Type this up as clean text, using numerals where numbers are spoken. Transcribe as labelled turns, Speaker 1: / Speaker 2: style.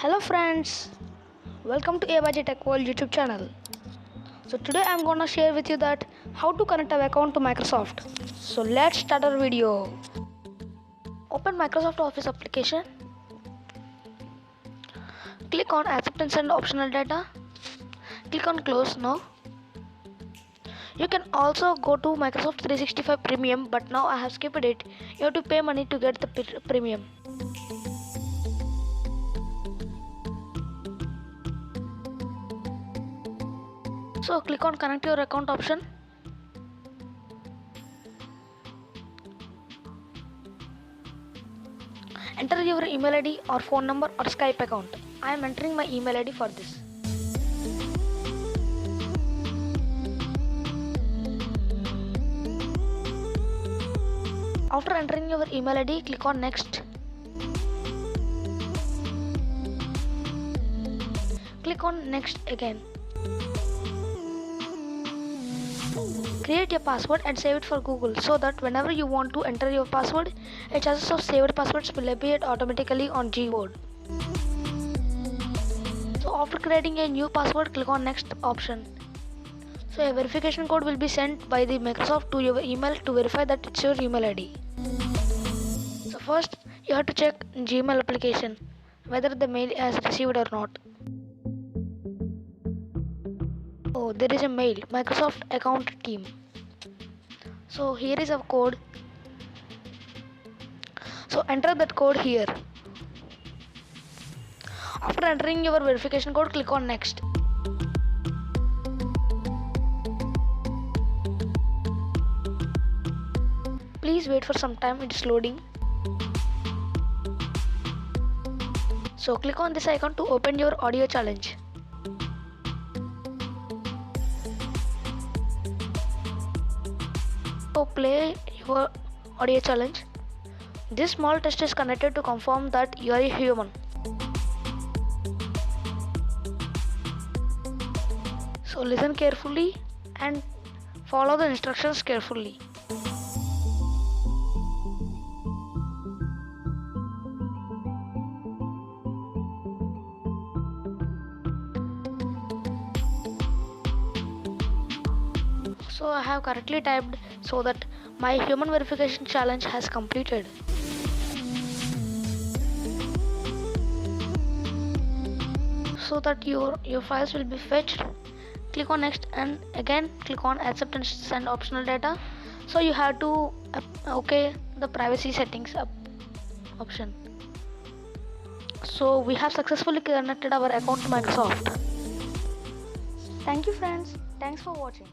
Speaker 1: Hello friends, welcome to AYG Tech World YouTube channel. So today I'm gonna share with you that how to connect our account to Microsoft. So let's start our video. Open Microsoft Office application. Click on accept and send optional data. Click on close now. You can also go to Microsoft 365 Premium, but now I have skipped it. You have to pay money to get the premium. So click on connect your account option. Enter your email ID or phone number or Skype account. I am entering my email ID for this. After entering your email ID, click on next. Click on next again. Create a password and save it for Google so that whenever you want to enter your password, a chances of saved passwords will appear automatically on Gboard. So after creating a new password, click on next option. So a verification code will be sent by the Microsoft to your email to verify that it's your email ID. So first you have to check Gmail application whether the mail is received or not. Oh, there is a mail, Microsoft account team. So here is a code. So enter that code here. After entering your verification code, click on next. Please wait for some time, it's loading. So click on this icon to open your audio challenge. So play your audio challenge. This small test is connected to confirm that you are a human. So listen carefully and follow the instructions carefully. So I have correctly typed so that my human verification challenge has completed. So that your files will be fetched. Click on next and again click on accept and send optional data. So you have to okay the privacy settings option. So we have successfully connected our account to Microsoft. Thank you friends. Thanks for watching.